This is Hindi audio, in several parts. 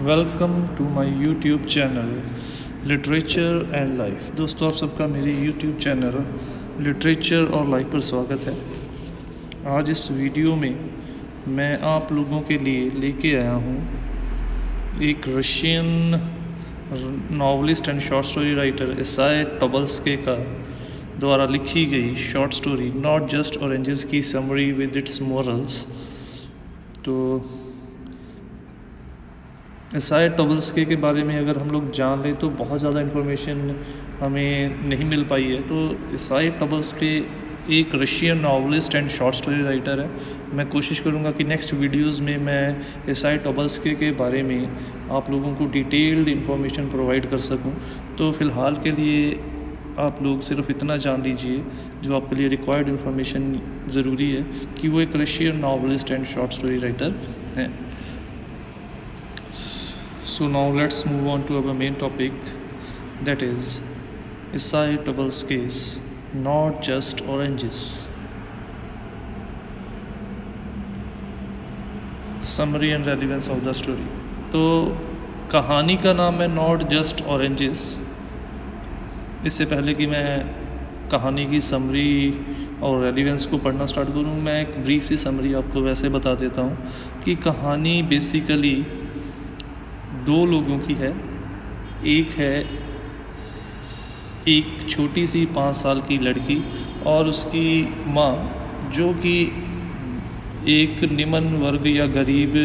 Welcome to my YouTube channel literature and life. दोस्तों, आप सबका मेरे यूट्यूब चैनल लिटरेचर और लाइफ पर स्वागत है। आज इस वीडियो में मैं आप लोगों के लिए लेके आया हूँ एक Russian novelist and short story writer इसाई टोबल्स्की का द्वारा लिखी गई short story not just oranges की समरी विद इट्स मोरल्स। तो इसाई टोबल्स्की के बारे में अगर हम लोग जान लें तो बहुत ज़्यादा इन्फॉर्मेशन हमें नहीं मिल पाई है। तो इसाई टोबल्स्की एक Russian novelist and short story writer है। मैं कोशिश करूँगा कि नेक्स्ट वीडियोस में मैं इसाई टोबल्स्की के बारे में आप लोगों को डिटेल्ड इन्फॉर्मेशन प्रोवाइड कर सकूँ। तो फ़िलहाल के लिए आप लोग सिर्फ इतना जान लीजिए जो आपके लिए रिक्वायर्ड इन्फॉर्मेशन ज़रूरी है कि वो एक Russian novelist and short story writer हैं। So now let's move on to our main topic, that is Isai Tobolsky's Not Just Oranges. Summary and relevance of the story. तो कहानी का नाम है Not Just Oranges। इससे पहले कि मैं कहानी की समरी और रेलिवेंस को पढ़ना स्टार्ट करूँ, मैं एक ब्रीफ सी समरी आपको वैसे बता देता हूँ कि कहानी बेसिकली दो लोगों की है। एक है एक छोटी सी 5 साल की लड़की और उसकी माँ, जो कि एक निम्न वर्ग या गरीब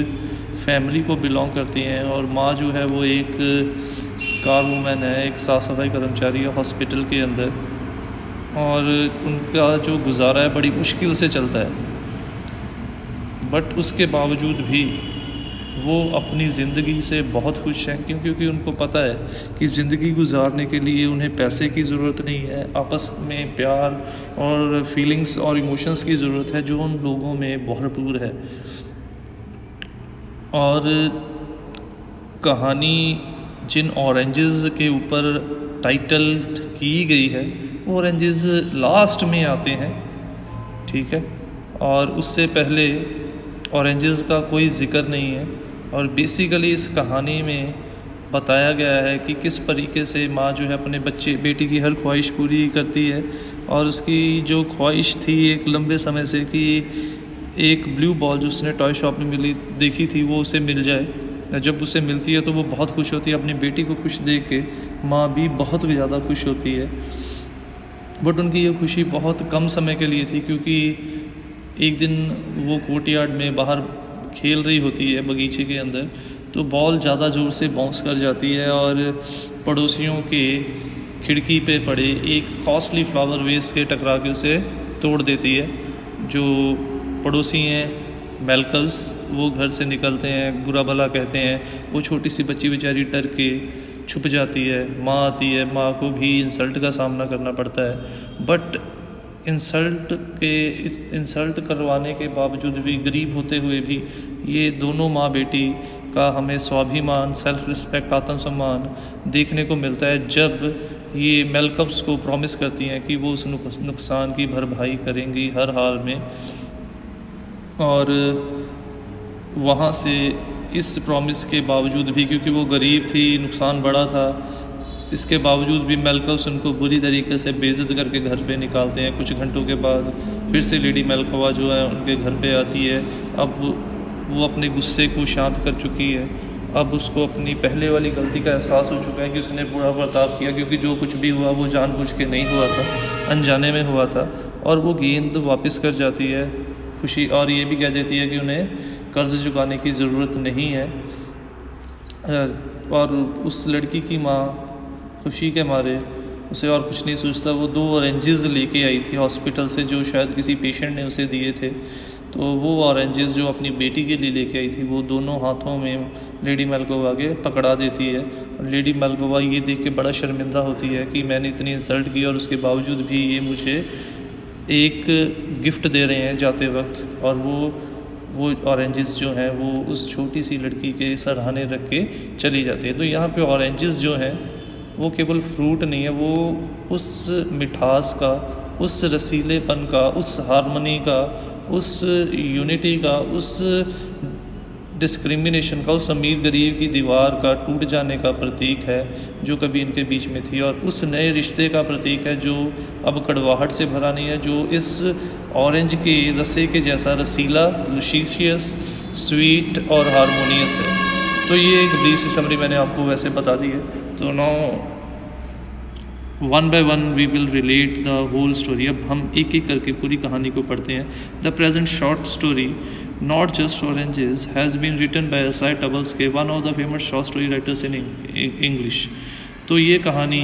फैमिली को बिलोंग करती हैं। और माँ जो है वो एक कार वूमेन है, एक साफ़ सफाई कर्मचारी है हॉस्पिटल के अंदर। और उनका जो गुजारा है बड़ी मुश्किल से चलता है, बट उसके बावजूद भी वो अपनी ज़िंदगी से बहुत खुश हैं, क्योंकि उनको पता है कि ज़िंदगी गुजारने के लिए उन्हें पैसे की ज़रूरत नहीं है, आपस में प्यार और फीलिंग्स और इमोशंस की ज़रूरत है जो उन लोगों में भरपूर है। और कहानी जिन ऑरेंजेस के ऊपर टाइटल की गई है वो ऑरेंजेस लास्ट में आते हैं, ठीक है। और उससे पहले ऑरेंजेस का कोई ज़िक्र नहीं है। और बेसिकली इस कहानी में बताया गया है कि किस तरीके से माँ जो है अपने बेटी की हर ख्वाहिश पूरी करती है। और उसकी जो ख्वाहिश थी एक लंबे समय से कि एक ब्लू बॉल जो उसने टॉय शॉप में देखी थी वो उसे मिल जाए। जब उसे मिलती है तो वो बहुत खुश होती है। अपनी बेटी को खुश देख के माँ भी बहुत ज़्यादा खुश होती है। बट उनकी ये खुशी बहुत कम समय के लिए थी, क्योंकि एक दिन वो कोर्टयार्ड में बाहर खेल रही होती है बगीचे के अंदर, तो बॉल ज़्यादा ज़ोर से बाउंस कर जाती है और पड़ोसियों के खिड़की पे पड़े एक कॉस्टली फ्लावर वेस के टकरा के उसे तोड़ देती है। जो पड़ोसी हैं मेलकल्स, वो घर से निकलते हैं, बुरा भला कहते हैं। वो छोटी सी बच्ची बेचारी डर के छुप जाती है। माँ आती है, माँ को भी इंसल्ट का सामना करना पड़ता है। बट इंसल्ट करवाने के बावजूद भी, गरीब होते हुए भी, ये दोनों माँ बेटी का हमें स्वाभिमान, सेल्फ रिस्पेक्ट, आत्मसम्मान देखने को मिलता है जब ये मेलकल्स को प्रॉमिस करती हैं कि वो उस नुकसान की भरपाई करेंगी हर हाल में। और वहाँ से इस प्रॉमिस के बावजूद भी, क्योंकि वो गरीब थी, नुकसान बड़ा था, इसके बावजूद भी मेलकल्स उनको बुरी तरीके से बेइज्जत करके घर पे निकालते हैं। कुछ घंटों के बाद फिर से लेडी मेलकवा जो है उनके घर पे आती है। अब वो अपने गुस्से को शांत कर चुकी है। अब उसको अपनी पहले वाली गलती का एहसास हो चुका है कि उसने बुरा बर्ताव किया, क्योंकि जो कुछ भी हुआ वो जानबूझ के नहीं हुआ था, अनजाने में हुआ था। और वो गेंद वापस कर जाती है खुशी, और ये भी कह देती है कि उन्हें कर्ज चुकाने की ज़रूरत नहीं है। और उस लड़की की माँ खुशी के मारे उसे और कुछ नहीं सोचता, वो 2 ऑरेंजेस लेके आई थी हॉस्पिटल से, जो शायद किसी पेशेंट ने उसे दिए थे। तो वो ऑरेंजेस जो अपनी बेटी के लिए लेके आई थी वो दोनों हाथों में लेडी मेलकोवा के पकड़ा देती है। लेडी मेलकोवा ये देख के बड़ा शर्मिंदा होती है कि मैंने इतनी इंसल्ट की और उसके बावजूद भी ये मुझे एक गिफ्ट दे रहे हैं जाते वक्त। और वो ऑरेंजेस जो हैं वो उस छोटी सी लड़की के सरहाने रख के चली जाती है। तो यहाँ पे ऑरेंजेस जो हैं वो केवल फ्रूट नहीं है, वो उस मिठास का, उस रसीलेपन का, उस हार्मनी का, उस यूनिटी का, उस डिस्क्रिमिनेशन का, उस अमीर गरीब की दीवार का टूट जाने का प्रतीक है जो कभी इनके बीच में थी, और उस नए रिश्ते का प्रतीक है जो अब कड़वाहट से भरा नहीं है, जो इस ऑरेंज के रसे के जैसा रसीला, लुशिशियस, स्वीट और हारमोनियस है। तो ये एक ब्रीफ सी समरी मैंने आपको वैसे बता दी है। तो now one by one we will relate the whole story. अब हम एक एक करके पूरी कहानी को पढ़ते हैं। The present short story not just oranges has been written by Isai Tobolsky, one of the famous short story writers in English. तो ये कहानी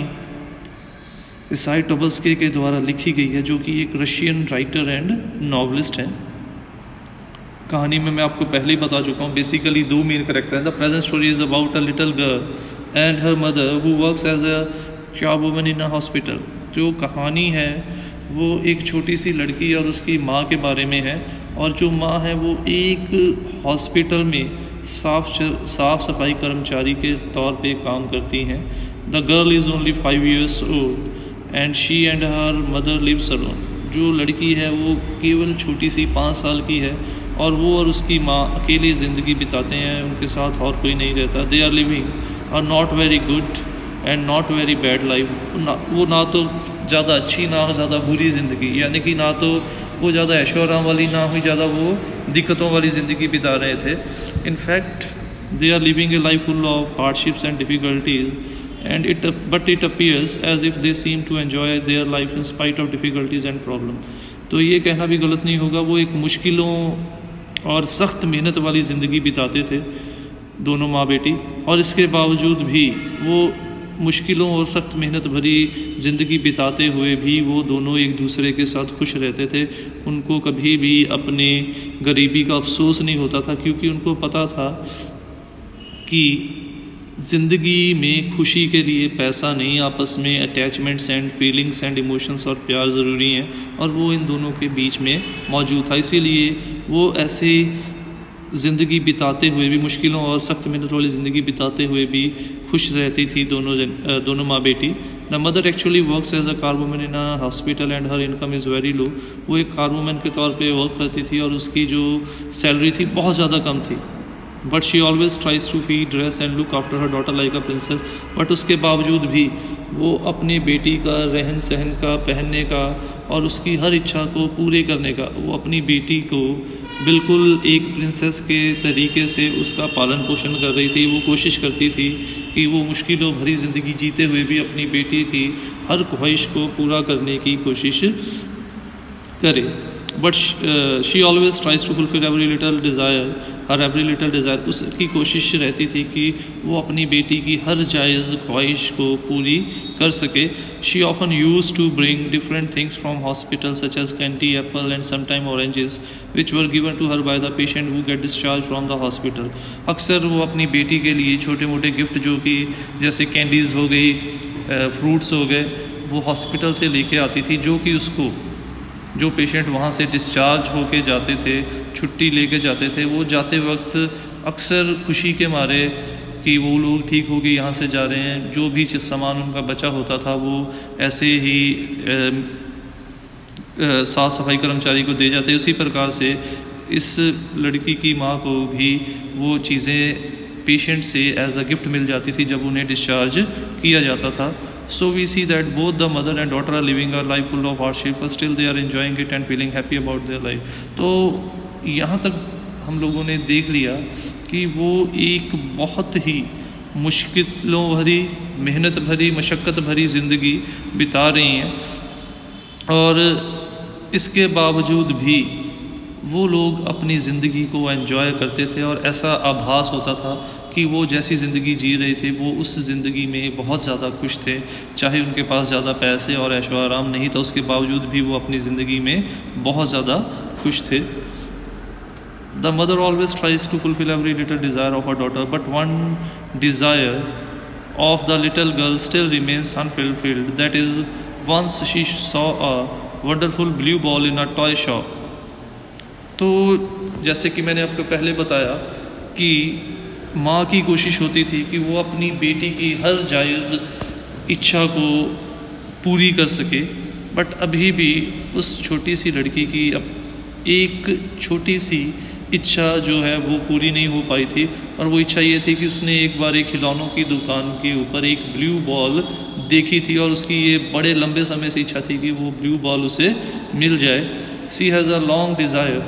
एसाई टबल्स्की के द्वारा लिखी गई है, जो कि एक रशियन राइटर एंड नॉवलिस्ट हैं। कहानी में मैं आपको पहले ही बता चुका हूँ, बेसिकली दो मेन कैरेक्टर हैं। The present story is about a little girl and her mother who works as a job woman in a hospital. जो कहानी है वो एक छोटी सी लड़की और उसकी माँ के बारे में है, और जो माँ है वो एक हॉस्पिटल में साफ सफाई कर्मचारी के तौर पे काम करती हैं। The girl is only 5 years old and she and her mother lives alone. जो लड़की है वो केवल छोटी सी 5 साल की है, और वो और उसकी माँ अकेले ज़िंदगी बिताते हैं, उनके साथ और कोई नहीं रहता। They are living a not very good and not very bad life. वो ना तो ज़्यादा अच्छी ना ज़्यादा बुरी ज़िंदगी, यानी कि ना तो वो ज़्यादा ऐशो आराम वाली ना हुई ज़्यादा वो दिक्कतों वाली ज़िंदगी बिता रहे थे। In fact they are living a life full of hardships and difficulties but it appears as if they seem to enjoy their life in spite of difficulties and problems। तो ये कहना भी गलत नहीं होगा, वो एक मुश्किलों और सख्त मेहनत वाली ज़िंदगी बिताते थे दोनों माँ बेटी, और इसके बावजूद भी वो मुश्किलों और सख्त मेहनत भरी ज़िंदगी बिताते हुए भी वो दोनों एक दूसरे के साथ खुश रहते थे। उनको कभी भी अपने गरीबी का अफसोस नहीं होता था, क्योंकि उनको पता था कि ज़िंदगी में खुशी के लिए पैसा नहीं, आपस में attachments and feelings and emotions और प्यार ज़रूरी हैं, और वो इन दोनों के बीच में मौजूद था। इसीलिए वो ऐसे ज़िंदगी बिताते हुए भी, मुश्किलों और सख्त मेहनत वाली ज़िंदगी बिताते हुए भी खुश रहती थी दोनों माँ बेटी। The mother actually works as a car woman in a hospital and her income is very low. वो एक कार वुमन के तौर पे वर्क करती थी और उसकी जो सैलरी थी बहुत ज़्यादा कम थी। But she always tries to feed, dress and look after her daughter like a princess. But उसके बावजूद भी वो अपनी बेटी का रहन सहन का, पहनने का और उसकी हर इच्छा को पूरे करने का, वो अपनी बेटी को बिल्कुल एक प्रिंसेस के तरीके से उसका पालन पोषण कर रही थी। वो कोशिश करती थी कि वो मुश्किलों भरी ज़िंदगी जीते हुए भी अपनी बेटी की हर ख्वाहिश को पूरा करने की कोशिश करे। But she always tries to fulfil every little desire. उसकी कोशिश रहती थी कि वो अपनी बेटी की हर जायज़ ख्वाहिश को पूरी कर सके। She often use to bring different things from hospital such as candy, apple and sometime oranges which were given to her by the patient who get discharge from the hospital. अक्सर वो अपनी बेटी के लिए छोटे मोटे गिफ्ट, जो कि जैसे कैंडीज़ हो गई, फ्रूट्स हो गए, वो हॉस्पिटल से लेके आती थी, जो कि उसको, जो पेशेंट वहाँ से डिस्चार्ज होके जाते थे, छुट्टी लेके जाते थे, वो जाते वक्त अक्सर खुशी के मारे कि वो लोग ठीक हो गए, यहाँ से जा रहे हैं, जो भी सामान उनका बचा होता था वो ऐसे ही साफ़ सफाई कर्मचारी को दे जाते। उसी प्रकार से इस लड़की की माँ को भी वो चीज़ें पेशेंट से एज अ गिफ्ट मिल जाती थी जब उन्हें डिस्चार्ज किया जाता था। So we see that both the mother and daughter are living a life full of hardship, but still they are enjoying it and feeling happy about their life। तो यहाँ तक हम लोगों ने देख लिया कि वो एक बहुत ही मुश्किलों भरी, मेहनत भरी, मशक्क़त भरी ज़िंदगी बिता रही हैं, और इसके बावजूद भी वो लोग अपनी ज़िंदगी को एंजॉय करते थे, और ऐसा आभास होता था कि वो जैसी ज़िंदगी जी रहे थे वो उस ज़िंदगी में बहुत ज़्यादा खुश थे। चाहे उनके पास ज़्यादा पैसे और ऐशो आराम नहीं था, उसके बावजूद भी वो अपनी ज़िंदगी में बहुत ज़्यादा खुश थे। The mother always tries to fulfil every little desire of her daughter, but one desire of the little girl still remains unfulfilled, that is once she saw a wonderful blue ball in a toy shop. तो जैसे कि मैंने आपको पहले बताया कि माँ की कोशिश होती थी कि वो अपनी बेटी की हर जायज़ इच्छा को पूरी कर सके, बट अभी भी उस छोटी सी लड़की की अब एक छोटी सी इच्छा जो है वो पूरी नहीं हो पाई थी, और वो इच्छा ये थी कि उसने एक बार एक खिलौनों की दुकान के ऊपर एक ब्लू बॉल देखी थी, और उसकी ये बड़े लंबे समय से इच्छा थी कि वो ब्लू बॉल उसे मिल जाए। She has a long desire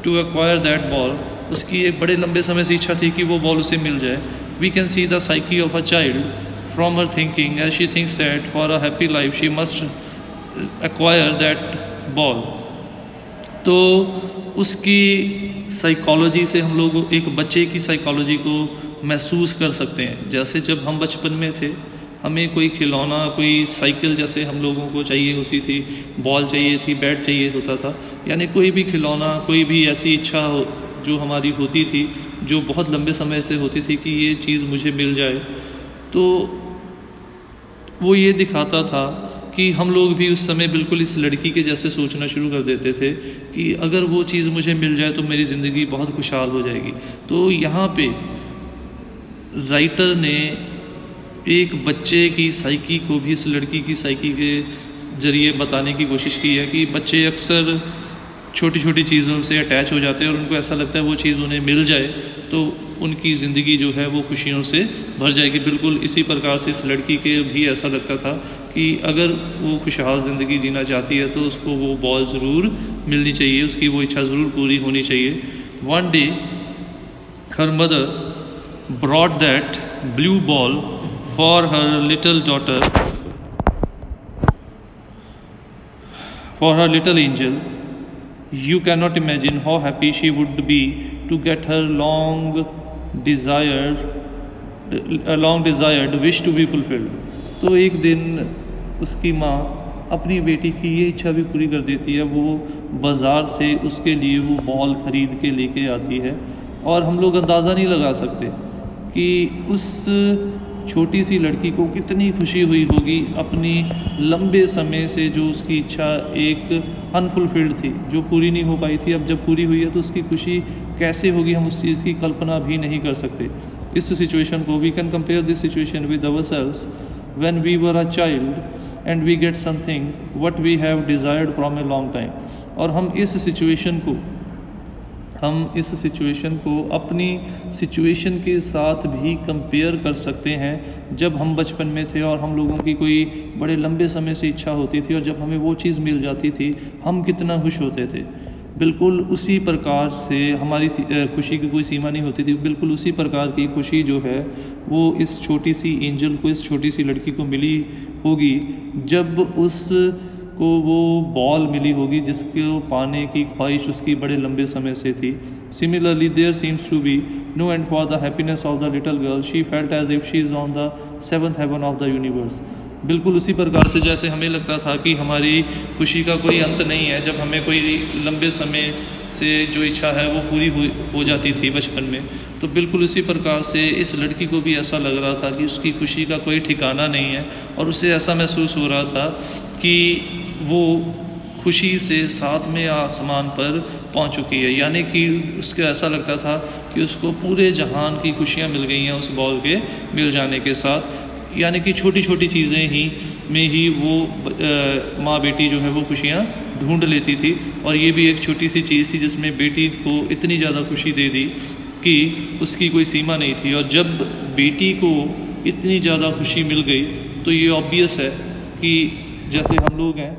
to acquire that ball, उसकी एक बड़े लंबे समय से इच्छा थी कि वो बॉल उसे मिल जाए। We can see the psyche of a child from her thinking as she thinks that for a happy life she must acquire that ball. तो उसकी साइकोलॉजी से हम लोग एक बच्चे की साइकोलॉजी को महसूस कर सकते हैं। जैसे जब हम बचपन में थे, हमें कोई खिलौना, कोई साइकिल जैसे हम लोगों को चाहिए होती थी, बॉल चाहिए थी, बैट चाहिए होता था, यानी कोई भी खिलौना, कोई भी ऐसी इच्छा जो हमारी होती थी, जो बहुत लंबे समय से होती थी कि ये चीज़ मुझे मिल जाए, तो वो ये दिखाता था कि हम लोग भी उस समय बिल्कुल इस लड़की के जैसे सोचना शुरू कर देते थे कि अगर वो चीज़ मुझे मिल जाए तो मेरी ज़िंदगी बहुत खुशहाल हो जाएगी। तो यहाँ पे राइटर ने एक बच्चे की साइकी को भी इस लड़की की साइकी के ज़रिए बताने की कोशिश की है कि बच्चे अक्सर छोटी छोटी चीज़ों से अटैच हो जाते हैं, और उनको ऐसा लगता है वो चीज़ उन्हें मिल जाए तो उनकी ज़िंदगी जो है वो खुशियों से भर जाएगी। बिल्कुल इसी प्रकार से इस लड़की के भी ऐसा लगता था कि अगर वो खुशहाल ज़िंदगी जीना चाहती है तो उसको वो बॉल ज़रूर मिलनी चाहिए, उसकी वो इच्छा ज़रूर पूरी होनी चाहिए। One day her mother brought that blue ball for her little daughter, for her little angel. You cannot imagine how happy she would be to get her long desired wish to be fulfilled. तो एक दिन उसकी माँ अपनी बेटी की ये इच्छा भी पूरी कर देती है। वो बाज़ार से उसके लिए वो बॉल ख़रीद के लेके आती है, और हम लोग अंदाज़ा नहीं लगा सकते कि उस छोटी सी लड़की को कितनी खुशी हुई होगी अपनी लंबे समय से जो उसकी इच्छा एक अनफुलफिल्ड थी, जो पूरी नहीं हो पाई थी, अब जब पूरी हुई है तो उसकी खुशी कैसे होगी, हम उस चीज़ की कल्पना भी नहीं कर सकते। इस सिचुएशन को we can compare this situation with ourselves when we were a child and we get something what we have desired from a long time. और हम इस सिचुएशन को अपनी सिचुएशन के साथ भी कंपेयर कर सकते हैं जब हम बचपन में थे और हम लोगों की कोई बड़े लंबे समय से इच्छा होती थी, और जब हमें वो चीज़ मिल जाती थी हम कितना खुश होते थे। बिल्कुल उसी प्रकार से हमारी खुशी की कोई सीमा नहीं होती थी। बिल्कुल उसी प्रकार की खुशी जो है वो इस छोटी सी एंजल को, इस छोटी सी लड़की को मिली होगी जब उसको वो बॉल मिली होगी जिसको पाने की ख्वाहिश उसकी बड़े लंबे समय से थी। Similarly there seems to be no end for the happiness of the little girl, she felt as if she is on the 7th heaven of the universe. बिल्कुल उसी प्रकार से जैसे हमें लगता था कि हमारी खुशी का कोई अंत नहीं है, जब हमें कोई लंबे समय से जो इच्छा है वो पूरी हो जाती थी बचपन में, तो बिल्कुल उसी प्रकार से इस लड़की को भी ऐसा लग रहा था कि उसकी खुशी का कोई ठिकाना नहीं है, और उसे ऐसा महसूस हो रहा था कि वो खुशी से 7वें आसमान पर पहुंच चुकी है। यानी कि उसको ऐसा लगता था कि उसको पूरे जहान की खुशियां मिल गई हैं उस बॉल के मिल जाने के साथ। यानी कि छोटी छोटी चीज़ें में ही वो माँ बेटी जो है वो खुशियाँ ढूंढ लेती थी, और ये भी एक छोटी सी चीज़ थी जिसमें बेटी को इतनी ज़्यादा खुशी दे दी कि उसकी कोई सीमा नहीं थी। और जब बेटी को इतनी ज़्यादा खुशी मिल गई तो ये ऑब्वियस है कि जैसे हम लोग हैं,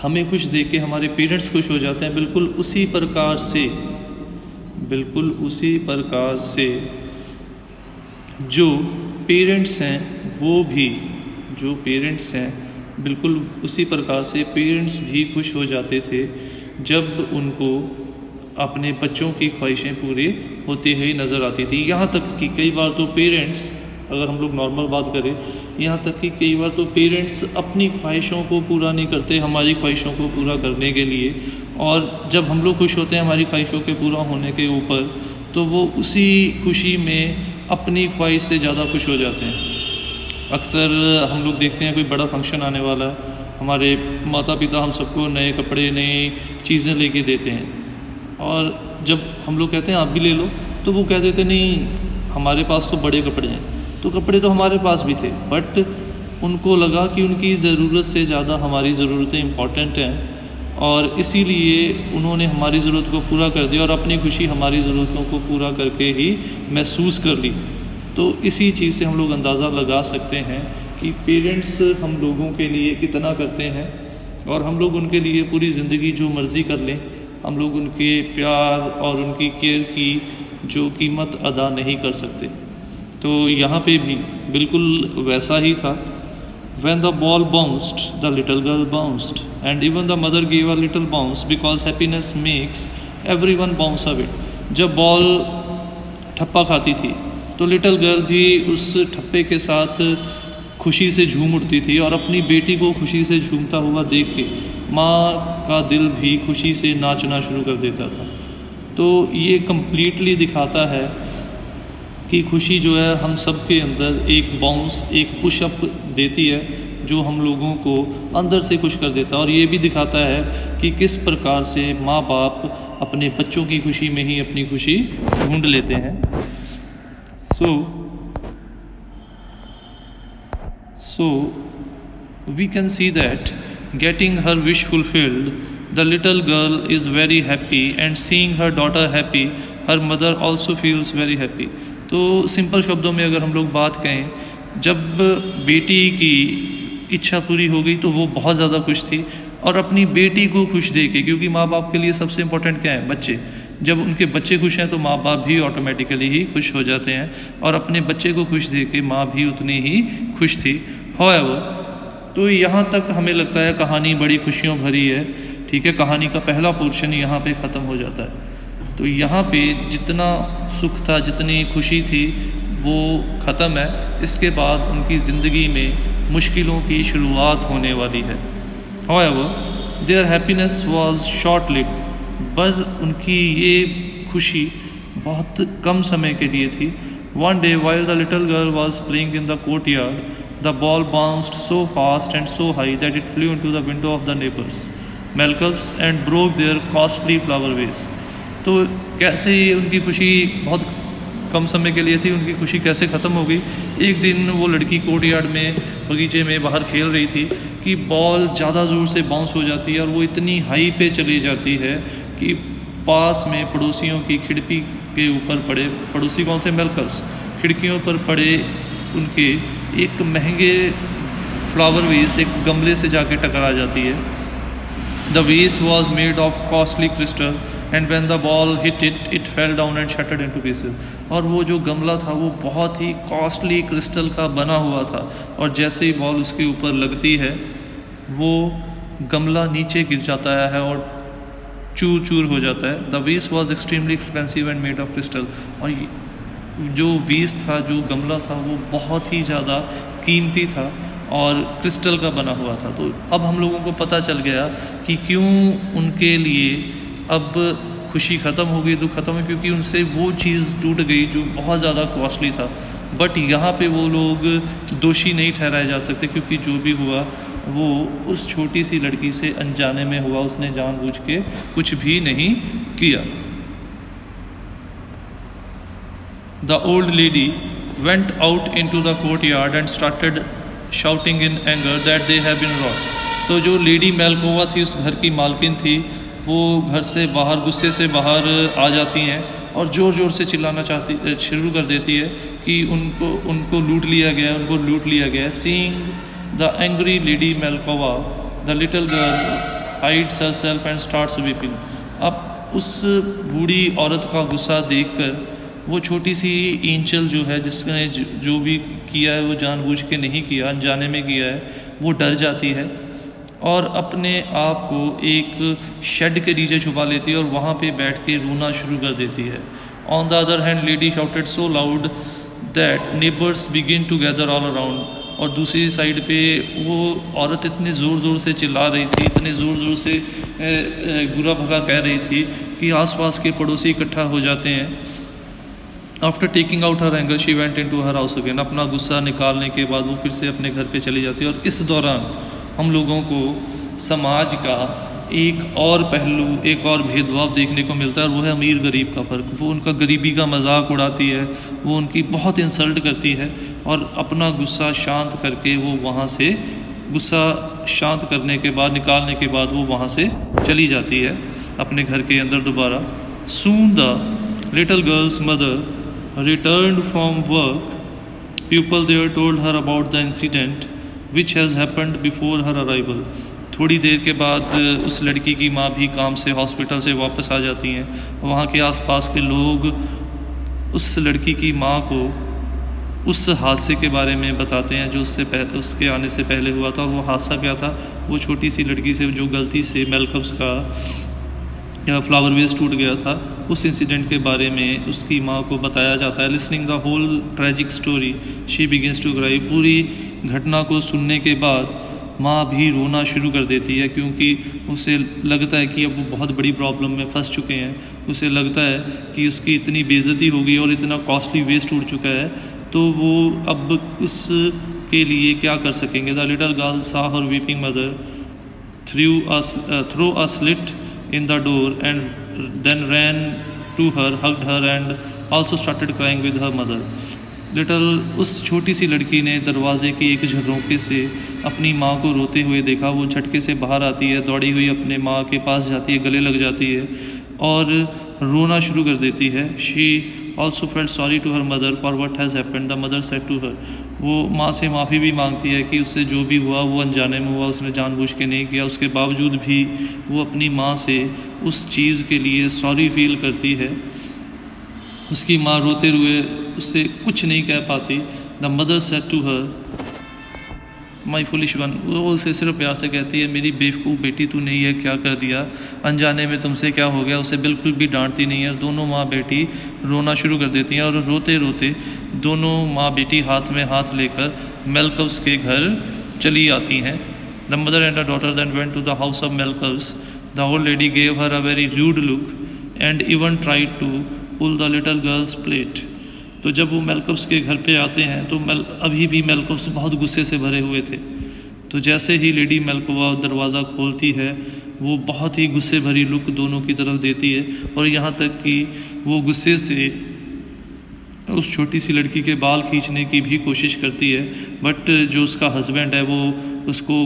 हमें खुश देख के हमारे पेरेंट्स खुश हो जाते हैं, बिल्कुल उसी प्रकार से जो पेरेंट्स हैं बिल्कुल उसी प्रकार से पेरेंट्स भी खुश हो जाते थे जब उनको अपने बच्चों की ख्वाहिशें पूरी होती हुई नज़र आती थी। यहाँ तक कि कई बार तो पेरेंट्स, अगर हम लोग नॉर्मल बात करें, यहाँ तक कि कई बार तो पेरेंट्स अपनी ख्वाहिशों को पूरा नहीं करते हमारी ख्वाहिशों को पूरा करने के लिए, और जब हम लोग खुश होते हैं हमारी ख्वाहिशों के पूरा होने के ऊपर, तो वो उसी खुशी में अपनी ख्वाहिश से ज़्यादा खुश हो जाते हैं। अक्सर हम लोग देखते हैं कोई बड़ा फंक्शन आने वाला है, हमारे माता पिता हम सबको नए कपड़े, नई चीज़ें लेके देते हैं, और जब हम लोग कहते हैं आप भी ले लो, तो वो कह देते नहीं हमारे पास तो बड़े कपड़े हैं। तो कपड़े तो हमारे पास भी थे, बट उनको लगा कि उनकी ज़रूरत से ज़्यादा हमारी ज़रूरतें इम्पॉर्टेंट हैं, और इसीलिए उन्होंने हमारी ज़रूरत को पूरा कर दिया और अपनी खुशी हमारी ज़रूरतों को पूरा करके ही महसूस कर ली। तो इसी चीज़ से हम लोग अंदाज़ा लगा सकते हैं कि पेरेंट्स हम लोगों के लिए कितना करते हैं, और हम लोग उनके लिए पूरी ज़िंदगी जो मर्ज़ी कर लें, हम लोग उनके प्यार और उनकी केयर की जो कीमत अदा नहीं कर सकते। तो यहाँ पे भी बिल्कुल वैसा ही था। When the ball bounced, the little girl bounced, and even the mother gave a little bounce because happiness makes everyone bounce a bit. जब बॉल ठप्पा खाती थी तो लिटिल गर्ल भी उस ठप्पे के साथ खुशी से झूम उठती थी, और अपनी बेटी को खुशी से झूमता हुआ देख के माँ का दिल भी खुशी से नाचना शुरू कर देता था। तो ये कम्प्लीटली दिखाता है कि खुशी जो है हम सब के अंदर एक बाउंस, एक पुशअप देती है जो हम लोगों को अंदर से खुश कर देता है, और ये भी दिखाता है कि किस प्रकार से माँ बाप अपने बच्चों की खुशी में ही अपनी खुशी ढूंढ लेते हैं। So we can see that getting her wish fulfilled, the little girl is very happy, and seeing her daughter happy, her mother also feels very happy. तो सिंपल शब्दों में अगर हम लोग बात कहें, जब बेटी की इच्छा पूरी हो गई तो वो बहुत ज़्यादा खुश थी, और अपनी बेटी को खुश देख के, क्योंकि माँ बाप के लिए सबसे इम्पोर्टेंट क्या है, बच्चे। जब उनके बच्चे खुश हैं तो माँ बाप भी ऑटोमेटिकली ही खुश हो जाते हैं, और अपने बच्चे को खुश देख के माँ भी उतनी ही खुश थी। However, तो यहाँ तक हमें लगता है कहानी बड़ी खुशियों भरी है, ठीक है। कहानी का पहला पोर्शन यहाँ पे ख़त्म हो जाता है। तो यहाँ पे जितना सुख था, जितनी खुशी थी, वो ख़त्म है। इसके बाद उनकी ज़िंदगी में मुश्किलों की शुरुआत होने वाली है। However, their happiness was short-lived, बस उनकी ये खुशी बहुत कम समय के लिए थी। One day, while the little girl was playing in the courtyard, the ball bounced so fast and so high that it flew into the window of the neighbors' Malcolms and broke their costly flower vase. तो कैसे ये उनकी खुशी बहुत कम समय के लिए थी, उनकी खुशी कैसे ख़त्म हो गई। एक दिन वो लड़की कोर्टयार्ड में, बगीचे में बाहर खेल रही थी कि बॉल ज़्यादा ज़ोर से बाउंस हो जाती है, और वो इतनी हाई पे चली जाती है कि पास में पड़ोसियों की खिड़की के ऊपर पड़े, पड़ोसी कौन थे, मेलकल्स, खिड़कियों पर पड़े उनके एक महंगे फ्लावर वेस, एक गमले से जाके टकरा जाती है। द वेस was made of costly crystal and when the ball hit it, it fell down and shattered into pieces. और वो जो गमला था वो बहुत ही कॉस्टली क्रिस्टल का बना हुआ था, और जैसे ही बॉल उसके ऊपर लगती है वो गमला नीचे गिर जाता है और चूर चूर हो जाता है। द वेस was extremely expensive and made of crystal. और जो वेस था, जो गमला था, वो बहुत ही ज़्यादा कीमती था और क्रिस्टल का बना हुआ था। तो अब हम लोगों को पता चल गया कि क्यों उनके लिए अब खुशी ख़त्म हो गई, दुख ख़त्म है, क्योंकि उनसे वो चीज़ टूट गई जो बहुत ज़्यादा कॉस्टली था। बट यहाँ पे वो लोग दोषी नहीं ठहराए जा सकते, क्योंकि जो भी हुआ वो उस छोटी सी लड़की से अनजाने में हुआ, उसने जानबूझ के कुछ भी नहीं किया। The old lady went out into the courtyard and started shouting in anger that they have been robbed. तो जो लेडी मेलकोवा थी, उस घर की मालकिन थी, वो घर से बाहर, गुस्से से बाहर आ जाती हैं और ज़ोर ज़ोर से चिल्लाना शुरू कर देती है कि उनको लूट लिया गया, उनको लूट लिया गया। Seeing the angry lady Melkova, the little girl hides herself and starts weeping. अब उस बूढ़ी औरत का गुस्सा देखकर वो छोटी सी एंचल जो है, जिसने जो भी किया है वो जानबूझ के नहीं किया, अनजाने में किया है, वो डर जाती है और अपने आप को एक शेड के नीचे छुपा लेती है और वहाँ पे बैठ के रोना शुरू कर देती है। On the other hand lady shouted so loud that neighbours begin to gather all around. और दूसरी साइड पे वो औरत इतने ज़ोर ज़ोर से चिल्ला रही थी, इतने ज़ोर ज़ोर से बुरा भला कह रही थी कि आसपास के पड़ोसी इकट्ठा हो जाते हैं। After taking out her anger she went into her house again. अपना गुस्सा निकालने के बाद वो फिर से अपने घर पे चली जाती है। और इस दौरान हम लोगों को समाज का एक और पहलू, एक और भेदभाव देखने को मिलता है, और वो है अमीर गरीब का फ़र्क। वो उनका गरीबी का मजाक उड़ाती है, वो उनकी बहुत इंसल्ट करती है और अपना गुस्सा शांत करके वो वहाँ से, गुस्सा शांत करने के बाद, निकालने के बाद वो वहाँ से चली जाती है अपने घर के अंदर दोबारा। Soon the little girls mother returned from work. People there told her about the incident which has happened before her arrival. थोड़ी देर के बाद उस लड़की की माँ भी काम से हॉस्पिटल से वापस आ जाती हैं। वहाँ के आसपास के लोग उस लड़की की माँ को उस हादसे के बारे में बताते हैं जो उसके आने से पहले हुआ था। और वो हादसा क्या था, वो छोटी सी लड़की से जो गलती से मेलकप्स का फ्लावर वेस टूट गया था, उस इंसिडेंट के बारे में उसकी माँ को बताया जाता है। Listening the whole tragic story she begins to cry. पूरी घटना को सुनने के बाद माँ भी रोना शुरू कर देती है, क्योंकि उसे लगता है कि अब वो बहुत बड़ी प्रॉब्लम में फंस चुके हैं। उसे लगता है कि उसकी इतनी बेइज्जती हो गई और इतना कॉस्टली वेस्ट टूट चुका है, तो वो अब उसके लिए क्या कर सकेंगे। The little girl saw her weeping mother through a slit in the door and then ran to her, hugged her and also started crying with her mother. उस छोटी सी लड़की ने दरवाजे के एक झरोखे से अपनी माँ को रोते हुए देखा। वो झटके से बाहर आती है, दौड़ी हुई अपने माँ के पास जाती है, गले लग जाती है और रोना शुरू कर देती है। She also felt sorry to her mother for what has happened. The mother said to her. वो माँ से माफ़ी भी मांगती है कि उससे जो भी हुआ वो अनजाने में हुआ, उसने जानबूझ के नहीं किया। उसके बावजूद भी वो अपनी माँ से उस चीज़ के लिए सॉरी फील करती है। उसकी माँ रोते हुए उससे कुछ नहीं कह पाती। The mother said to her my foolish one. वो उसे सिर्फ प्यार से कहती है, मेरी बेवकूफ़ बेटी तूने ये क्या कर दिया, अनजाने में तुमसे क्या हो गया। उसे बिल्कुल भी डांटती नहीं है। दोनों माँ बेटी रोना शुरू कर देती हैं और रोते रोते दोनों माँ बेटी हाथ में हाथ लेकर मेलकप्स के घर चली आती हैं। The mother and the daughter then went to the house of Melkovs. The old lady gave her a very rude look and even tried to pull the little girl's plate. तो जब वो मेलकप्स के घर पे आते हैं तो अभी भी मेलकप्स बहुत गुस्से से भरे हुए थे। तो जैसे ही लेडी मेलकोवा दरवाज़ा खोलती है, वो बहुत ही गुस्से भरी लुक दोनों की तरफ देती है और यहाँ तक कि वो गुस्से से उस छोटी सी लड़की के बाल खींचने की भी कोशिश करती है। बट जो उसका हस्बैंड है वो उसको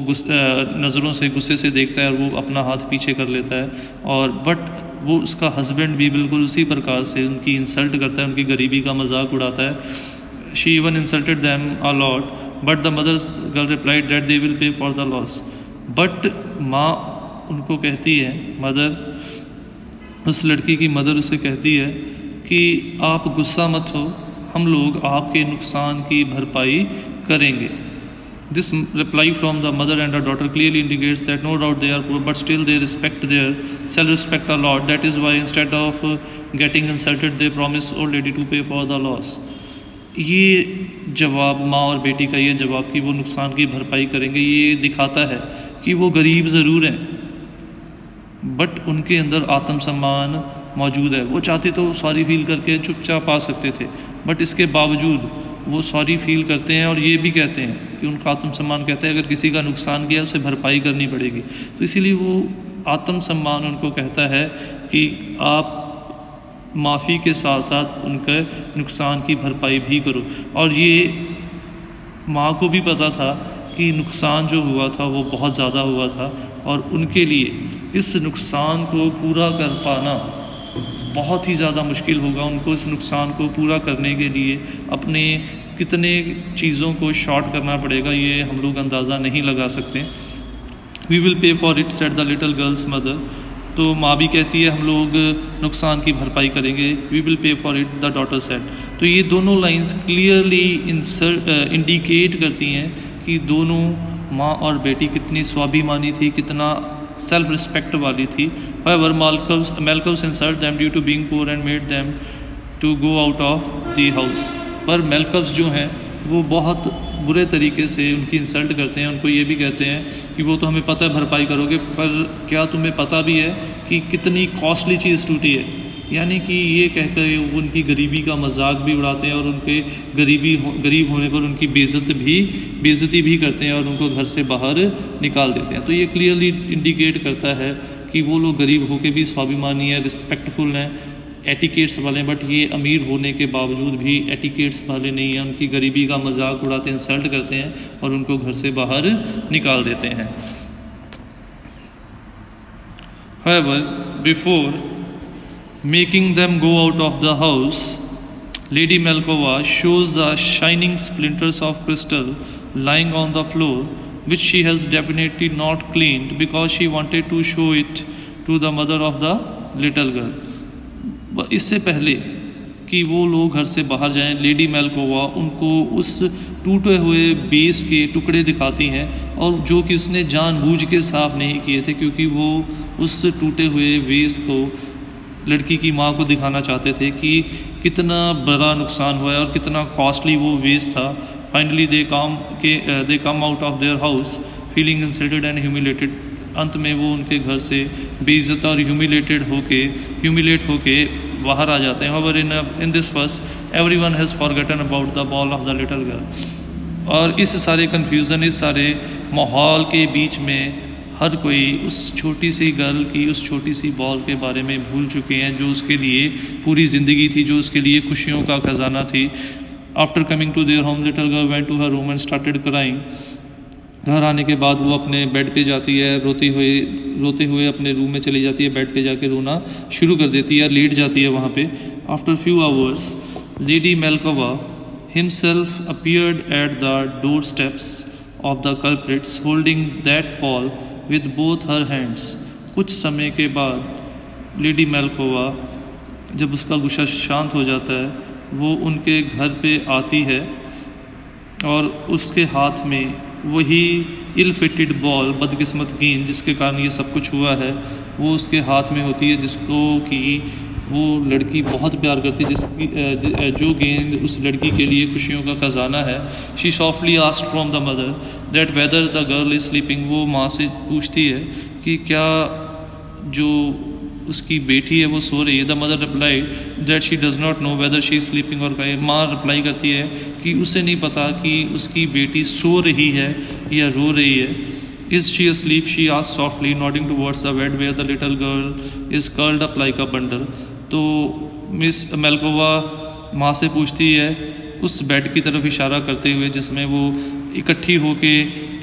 नज़रों से गुस्से से देखता है और वो अपना हाथ पीछे कर लेता है। और बट वो उसका हस्बैंड भी बिल्कुल उसी प्रकार से उनकी इंसल्ट करता है, उनकी गरीबी का मजाक उड़ाता है। She even insulted them a lot but the mothers girl replied that they will pay for the loss. But माँ उनको कहती है, मदर उस लड़की की मदर उसे कहती है कि आप गुस्सा मत हो, हम लोग आपके नुकसान की भरपाई करेंगे। This reply from the mother and the daughter clearly indicates that no doubt they are poor, but still they respect their self-respect a lot. That is why instead of getting insulted, they promise old lady to pay for the loss. ये जवाब माँ और बेटी का ये जवाब कि वो नुकसान की भरपाई करेंगे, ये दिखाता है कि वो गरीब ज़रूर हैं बट उनके अंदर आत्मसम्मान मौजूद है। वो चाहते तो सॉरी फील करके चुपचाप आ सकते थे, बट इसके बावजूद वो सॉरी फील करते हैं और ये भी कहते हैं कि उनका आत्मसम्मान कहता है अगर किसी का नुकसान किया उसे भरपाई करनी पड़ेगी। तो इसीलिए वो आत्मसम्मान उनको कहता है कि आप माफ़ी के साथ साथ उनके नुकसान की भरपाई भी करो। और ये माँ को भी पता था कि नुकसान जो हुआ था वो बहुत ज़्यादा हुआ था और उनके लिए इस नुकसान को पूरा कर पाना बहुत ही ज़्यादा मुश्किल होगा। उनको इस नुकसान को पूरा करने के लिए अपने कितने चीज़ों को शॉर्ट करना पड़ेगा, ये हम लोग अंदाज़ा नहीं लगा सकते। We will pay for it said the little girls mother. तो माँ भी कहती है हम लोग नुकसान की भरपाई करेंगे। We will pay for it the daughter said. तो ये दोनों लाइंस क्लियरली इंडिकेट करती हैं कि दोनों माँ और बेटी कितनी स्वाभिमानी थी, कितना सेल्फ रिस्पेक्ट वाली थी। However, Malcolms insult them due to being poor and made them to go out of the house. पर मेलकप्स जो हैं वो बहुत बुरे तरीके से उनकी इंसल्ट करते हैं। उनको ये भी कहते हैं कि वो तो हमें पता है भरपाई करोगे, पर क्या तुम्हें पता भी है कि कितनी कॉस्टली चीज़ टूटी है। यानी कि ये कहकर उनकी गरीबी का मजाक भी उड़ाते हैं और उनके गरीब होने पर उनकी बेइज्जती भी करते हैं और उनको घर से बाहर निकाल देते हैं। तो ये क्लियरली इंडिकेट करता है कि वो लोग गरीब होकर भी स्वाभिमानी है, रिस्पेक्टफुल हैं, एटिकेट्स वाले हैं, बट ये अमीर होने के बावजूद भी एटिकेट्स वाले नहीं हैं। उनकी गरीबी का मजाक उड़ाते हैं, इंसल्ट करते हैं और उनको घर से बाहर निकाल देते हैं। However, before making them go out of the house, Lady Malkova shows the shining splinters of crystal lying on the floor, which she has definitely not cleaned because she wanted to show it to the mother of the little girl. इससे पहले कि वो लोग घर से बाहर जाएं, लेडी मेल्कोवा उनको उस टूटे हुए बेस के टुकड़े दिखाती हैं, और जो कि उसने जानबूझ के साफ नहीं किए थे, क्योंकि वो उस टूटे हुए बेस को लड़की की माँ को दिखाना चाहते थे कि कितना बड़ा नुकसान हुआ है और कितना कॉस्टली वो वेस्ट था। Finally they come out of their house feeling insulted and humiliated. अंत में वो उनके घर से बेइज्जत और ह्यूमिलेट होके बाहर आ जाते हैं। However in this verse everyone has forgotten about the ball of the little girl. और इस सारे कन्फ्यूज़न, इस सारे माहौल के बीच में हर कोई उस छोटी सी गर्ल की, उस छोटी सी बॉल के बारे में भूल चुके हैं, जो उसके लिए पूरी ज़िंदगी थी, जो उसके लिए खुशियों का खजाना थी। After coming to their home little girl went to her room and started crying. घर आने के बाद वो अपने बेड पे जाती है, रोते हुए अपने रूम में चली जाती है, बेड पे जाके रोना शुरू कर देती है, लेट जाती है वहाँ पे। After few hours lady Melkova himself appeared at the door steps of the culprits holding that ball with both her hands. कुछ समय के बाद लेडी मेल्कोवा, जब उसका गुस्सा शांत हो जाता है, वो उनके घर पे आती है और उसके हाथ में वही इल फिटेड बॉल, बदकिस्मत गेंद जिसके कारण ये सब कुछ हुआ है, वो उसके हाथ में होती है, जिसको कि वो लड़की बहुत प्यार करती है, जो गेंद उस लड़की के लिए खुशियों का खजाना है। She softly asked from the mother that whether the girl is sleeping. वो माँ से पूछती है कि क्या जो उसकी बेटी है वो सो रही है। The mother replied that she does not know whether she is sleeping और माँ रिप्लाई करती है कि उसे नहीं पता कि उसकी बेटी सो रही है या रो रही है। Is she asleep? she asked softly, nodding towards the bed where the little girl is curled up like a bundle. तो मिस मेल्कोवा माँ से पूछती है उस बेड की तरफ इशारा करते हुए जिसमें वो इकट्ठी होके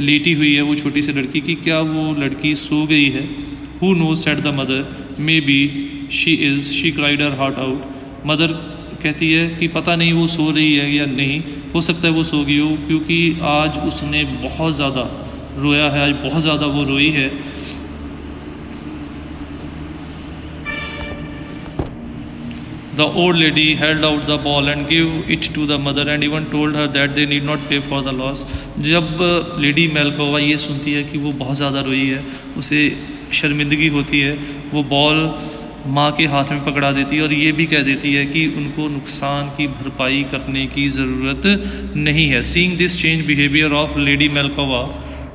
लेटी हुई है वो छोटी सी लड़की, की क्या वो लड़की सो गई है। Who knows, said the mother. Maybe she is. She cried her heart out. Mother कहती है कि पता नहीं वो सो रही है या नहीं, हो सकता है वो सो गई हो, क्योंकि आज उसने बहुत ज़्यादा रोया है, आज बहुत ज़्यादा वो रोई है। The old lady held out the ball and gave it to the mother and even told her that they need not pay for the loss. जब लेडी मेल्कोवा ये सुनती है कि वो बहुत ज़्यादा रोई है, उसे शर्मिंदगी होती है, वो बॉल माँ के हाथ में पकड़ा देती है और ये भी कह देती है कि उनको नुकसान की भरपाई करने की ज़रूरत नहीं है। Seeing this changed behavior of Lady Malkova,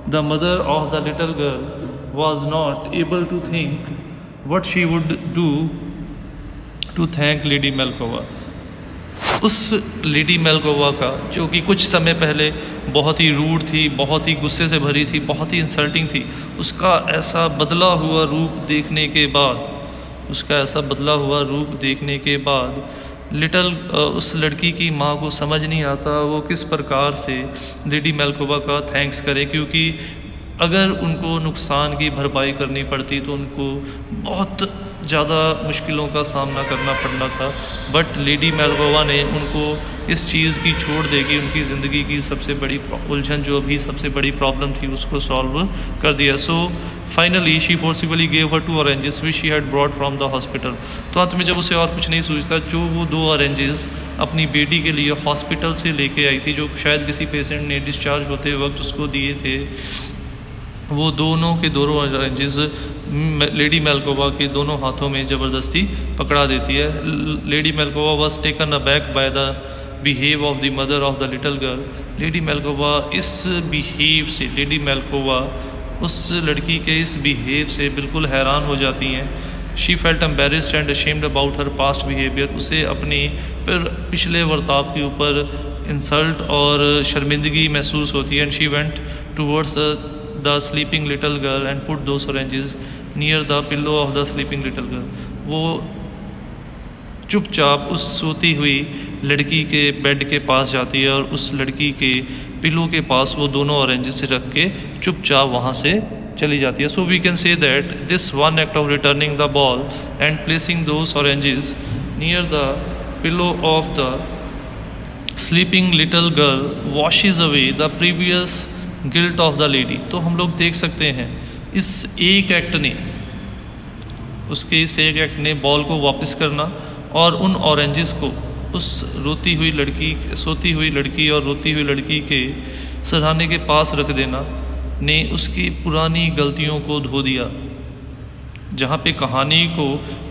the mother of the little girl was not able to think what she would do to thank Lady Malkova. उस लेडी मेल्कोवा का, जो कि कुछ समय पहले बहुत ही रूड थी, बहुत ही गुस्से से भरी थी, बहुत ही इंसल्टिंग थी, उसका ऐसा बदला हुआ रूप देखने के बाद उस लड़की की माँ को समझ नहीं आता वो किस प्रकार से लेडी मेल्कोवा का थैंक्स करे, क्योंकि अगर उनको नुकसान की भरपाई करनी पड़ती तो उनको बहुत ज़्यादा मुश्किलों का सामना करना पड़ना था। बट लेडी मेल्कोवा ने उनको इस चीज़ की छोड़ देगी, उनकी ज़िंदगी की सबसे बड़ी उलझन, जो भी सबसे बड़ी प्रॉब्लम थी, उसको सॉल्व कर दिया। So finally she forcibly gave her 2 oranges which she had brought from the hospital. तो अंत में जब उसे और कुछ नहीं सूझता, जो वो 2 ऑरेंजेस अपनी बेटी के लिए हॉस्पिटल से लेके आई थी, जो शायद किसी पेशेंट ने डिस्चार्ज होते वक्त उसको दिए थे, वो दोनों के दोनों ऑरेंजेस लेडी मेल्कोवा के दोनों हाथों में ज़बरदस्ती पकड़ा देती है। Lady Melkova was taken aback by the behave of the mother of the little girl. Lady Melkova इस बिहेव से, लेडी मेल्कोवा उस लड़की के इस बिहेव से बिल्कुल हैरान हो जाती हैं। She felt embarrassed and ashamed about her past behaviour. उसे अपनी पिछले वर्ताव के ऊपर इंसल्ट और शर्मिंदगी महसूस होती है। And she went towards the sleeping little girl and put those oranges near the pillow of the sleeping little girl. वो चुपचाप उस सोती हुई लड़की के बेड के पास जाती है और उस लड़की के पिलो के पास वो दोनों ऑरेंजेस रख के चुपचाप वहाँ से चली जाती है। So we can say that this one act of returning the ball and placing those oranges near the pillow of the sleeping little girl washes away the previous guilt of the lady. तो हम लोग देख सकते हैं इस एक एक्ट ने, उसके इस एक एक्ट ने बॉल को वापस करना और उन ऑरेंजेस को उस सोती हुई लड़की और रोती हुई लड़की के सरहाने के पास रख देना ने उसकी पुरानी गलतियों को धो दिया। जहाँ पे कहानी को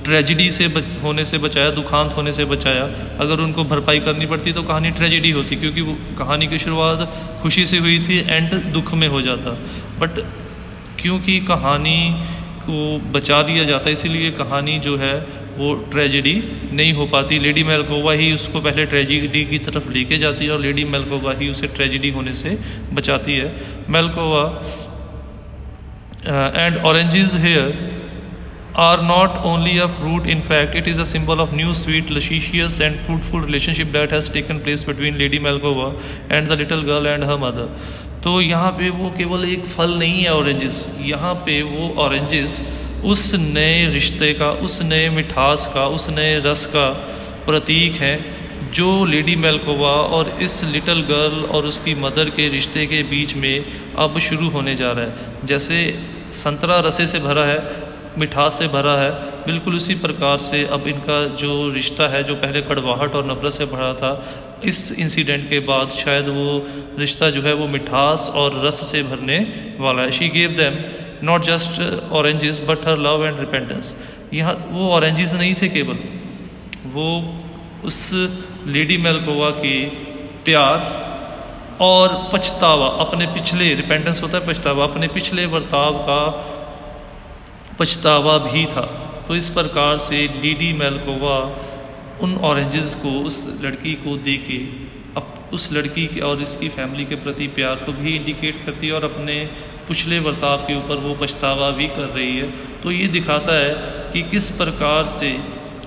ट्रेजिडी से होने से बचाया, दुखांत होने से बचाया। अगर उनको भरपाई करनी पड़ती तो कहानी ट्रेजिडी होती, क्योंकि वो कहानी की शुरुआत खुशी से हुई थी, एंड दुख में हो जाता। बट क्योंकि कहानी को बचा दिया जाता, इसीलिए कहानी जो है वो ट्रेजिडी नहीं हो पाती। लेडी मेल्कोवा ही उसको पहले ट्रेजिडी की तरफ लेके जाती है और लेडी मेल्कोवा ही उसे ट्रेजिडी होने से बचाती है। Melkova and oranges here are not only a fruit, in fact it is a symbol of new sweet luscious and fruitful relationship that has taken place between Lady Melkova and the little girl and her mother। तो यहाँ पे वो केवल एक फल नहीं है ऑरेंजेस, यहाँ पे वो ऑरेंजेस उस नए रिश्ते का, उस नए मिठास का, उस नए रस का प्रतीक है जो लेडी मेल्कोवा और इस लिटिल गर्ल और उसकी मदर के रिश्ते के बीच में अब शुरू होने जा रहा है। जैसे संतरा रसे से भरा है, मिठास से भरा है, बिल्कुल उसी प्रकार से अब इनका जो रिश्ता है, जो पहले कड़वाहट और नफरत से भरा था, इस इंसिडेंट के बाद शायद वो रिश्ता जो है वो मिठास और रस से भरने वाला है। She gave them not just oranges but her love and repentance. यहाँ वो ऑरेंजेस नहीं थे केवल, वो उस लेडी मेल्कोवा के प्यार और पछतावा, अपने पिछले, रिपेंटेंस होता है पछतावा, अपने पिछले बर्ताव का पछतावा भी था। तो इस प्रकार से लेडी मेल्कोवा उन ऑरेंजेस को उस लड़की को दे के अब उस लड़की के और इसकी फैमिली के प्रति प्यार को भी इंडिकेट करती है और अपने पिछले बर्ताव के ऊपर वो पछतावा भी कर रही है। तो ये दिखाता है कि किस प्रकार से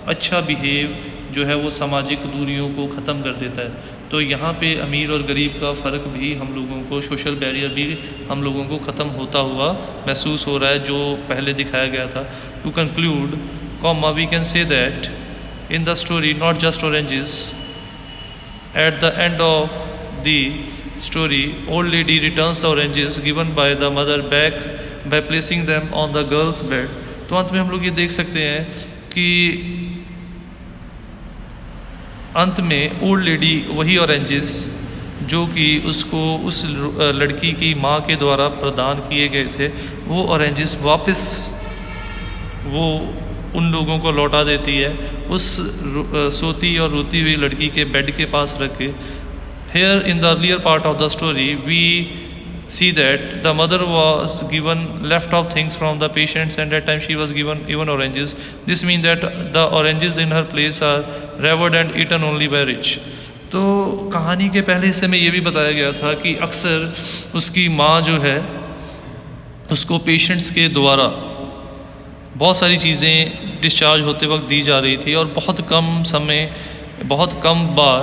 अच्छा बिहेव जो है वो सामाजिक दूरियों को ख़त्म कर देता है। तो यहाँ पे अमीर और गरीब का फ़र्क भी हम लोगों को, सोशल बैरियर भी हम लोगों को ख़त्म होता हुआ महसूस हो रहा है, जो पहले दिखाया गया था। To conclude comma we can say that in the story not just oranges, at the end of the story old lady returns the oranges given by the mother back by placing them on the girls bed. तो अंत में हम लोग ये देख सकते हैं कि अंत में ओल्ड लेडी वही ऑरेंजेस जो कि उसको उस लड़की की माँ के द्वारा प्रदान किए गए थे, वो ऑरेंजेस वापस वो उन लोगों को लौटा देती है, उस सोती और रोती हुई लड़की के बेड के पास रख के। Here in the earlier part of the story we see that the mother was given left-off things from the patients and at times she was given even oranges. This means that the oranges in her place are revered and eaten only by rich. तो कहानी के पहले हिस्से में ये भी बताया गया था कि अक्सर उसकी माँ जो है उसको पेशेंट्स के द्वारा बहुत सारी चीज़ें डिस्चार्ज होते वक्त दी जा रही थी और बहुत कम बार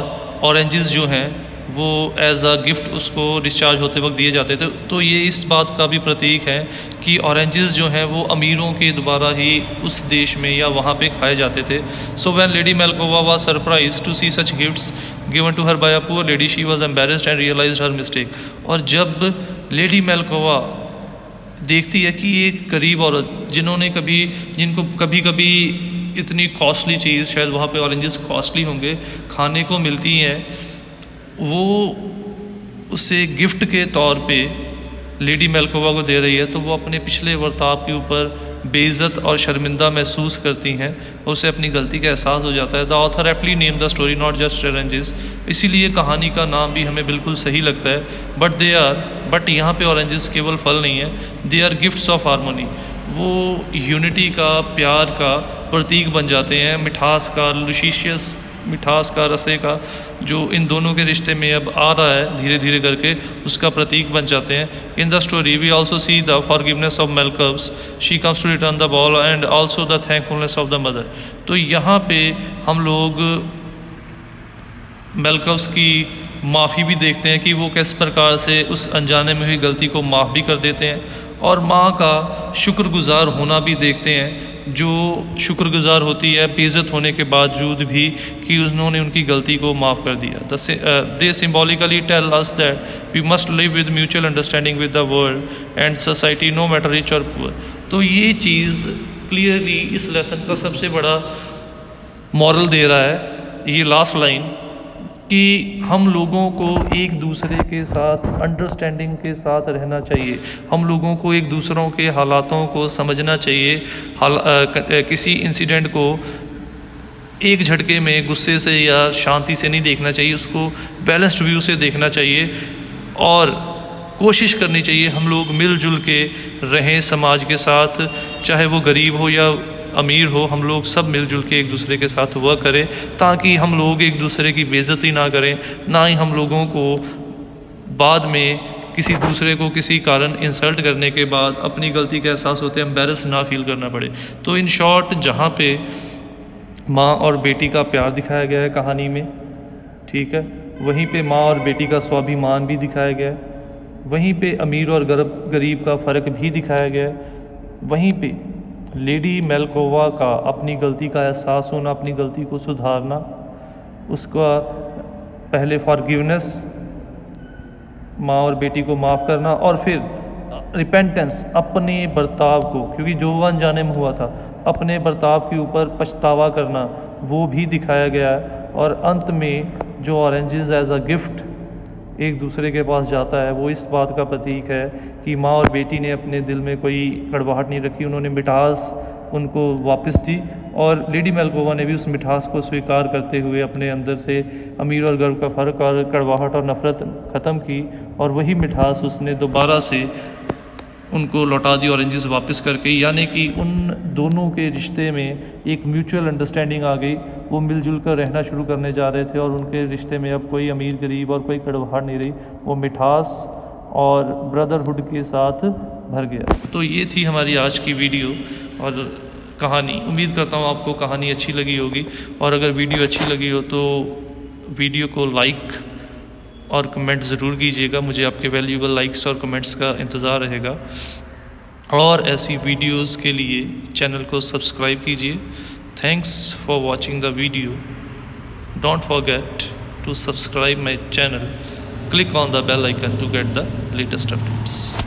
ऑरेंजेस जो हैं वो एज अ गिफ्ट उसको डिस्चार्ज होते वक्त दिए जाते थे। तो ये इस बात का भी प्रतीक है कि ऑरेंजेस जो हैं वो अमीरों के द्वारा ही उस देश में या वहाँ पे खाए जाते थे। So when lady Melkova was surprised to see such gifts given to her by a poor lady she was embarrassed and realised her mistake. और जब लेडी मेल्कोवा देखती है कि एक गरीब औरत जिनको कभी कभी इतनी कॉस्टली चीज़, शायद वहाँ पे ऑरेंजेस कॉस्टली होंगे, खाने को मिलती हैं, वो उसे गिफ्ट के तौर पे लेडी मेल्कोवा को दे रही है, तो वो अपने पिछले बर्ताव के ऊपर बेइज्जत और शर्मिंदा महसूस करती हैं, उसे अपनी गलती का एहसास हो जाता है। The author aptly name the story not just oranges, इसीलिए कहानी का नाम भी हमें बिल्कुल सही लगता है। बट यहाँ पे ऑरेंजेस केवल फल नहीं है, they are gifts of harmony. वो यूनिटी का, प्यार का प्रतीक बन जाते हैं, मिठास का, लुशिशियस मिठास का, रसे का, जो इन दोनों के रिश्ते में अब आ रहा है धीरे धीरे करके, उसका प्रतीक बन जाते हैं। In the story we also see the forgiveness of Melkovs, she comes to return the ball and also the thankfulness of the mother. तो यहाँ पे हम लोग मेल्कव्स की माफ़ी भी देखते हैं कि वो किस प्रकार से उस अनजाने में हुई गलती को माफ़ भी कर देते हैं, और माँ का शुक्रगुजार होना भी देखते हैं, जो शुक्रगुजार होती है बेइज्जत होने के बावजूद भी कि उन्होंने उनकी गलती को माफ़ कर दिया। They symbolically tell us that we must live with mutual understanding with the world and society, no matter rich or poor. तो ये चीज़ क्लियरली इस लेसन का सबसे बड़ा मॉरल दे रहा है, ये लास्ट लाइन, कि हम लोगों को एक दूसरे के साथ अंडरस्टैंडिंग के साथ रहना चाहिए, हम लोगों को एक दूसरों के हालातों को समझना चाहिए, किसी इंसिडेंट को एक झटके में गुस्से से या शांति से नहीं देखना चाहिए, उसको बैलेंस्ड व्यू से देखना चाहिए और कोशिश करनी चाहिए हम लोग मिलजुल के रहें समाज के साथ, चाहे वो गरीब हो या अमीर हो, हम लोग सब मिलजुल के एक दूसरे के साथ वर्क करें, ताकि हम लोग एक दूसरे की बेइज्जती ना करें, ना ही हम लोगों को बाद में किसी दूसरे को किसी कारण इंसल्ट करने के बाद अपनी गलती का एहसास होते एम्बैरस ना फील करना पड़े। तो इन शॉर्ट जहाँ पे माँ और बेटी का प्यार दिखाया गया है कहानी में, ठीक है, वहीं पे माँ और बेटी का स्वाभिमान भी दिखाया गया है, वहीं पे अमीर और गरीब का फ़र्क भी दिखाया गया है, वहीं पे लेडी मेल्कोवा का अपनी गलती का एहसास होना, अपनी गलती को सुधारना, उसका पहले फॉरगिवनेस, माँ और बेटी को माफ़ करना, और फिर रिपेंटेंस, अपने बर्ताव को, क्योंकि जो वो अनजाने में हुआ था, अपने बर्ताव के ऊपर पछतावा करना, वो भी दिखाया गया है। और अंत में जो ऑरेंजेस एज अ गिफ्ट एक दूसरे के पास जाता है, वो इस बात का प्रतीक है कि माँ और बेटी ने अपने दिल में कोई कड़वाहट नहीं रखी, उन्होंने मिठास उनको वापस दी, और लेडी मेल्कोवा ने भी उस मिठास को स्वीकार करते हुए अपने अंदर से अमीर और गरीब का फ़र्क और कड़वाहट और नफ़रत ख़त्म की, और वही मिठास उसने दोबारा से उनको लौटा दी ऑरेंजेस वापस करके, यानी कि उन दोनों के रिश्ते में एक म्यूचुअल अंडरस्टैंडिंग आ गई, वो मिलजुल कर रहना शुरू करने जा रहे थे और उनके रिश्ते में अब कोई अमीर गरीब और कोई कड़वाहट नहीं रही, वो मिठास और ब्रदरहुड के साथ भर गया। तो ये थी हमारी आज की वीडियो और कहानी। उम्मीद करता हूँ आपको कहानी अच्छी लगी होगी, और अगर वीडियो अच्छी लगी हो तो वीडियो को लाइक और कमेंट ज़रूर कीजिएगा, मुझे आपके वैल्यूएबल लाइक्स और कमेंट्स का इंतज़ार रहेगा। और ऐसी वीडियोस के लिए चैनल को सब्सक्राइब कीजिए। Thanks for watching the video. Don't forget to subscribe my channel, click on the bell icon to get the latest updates.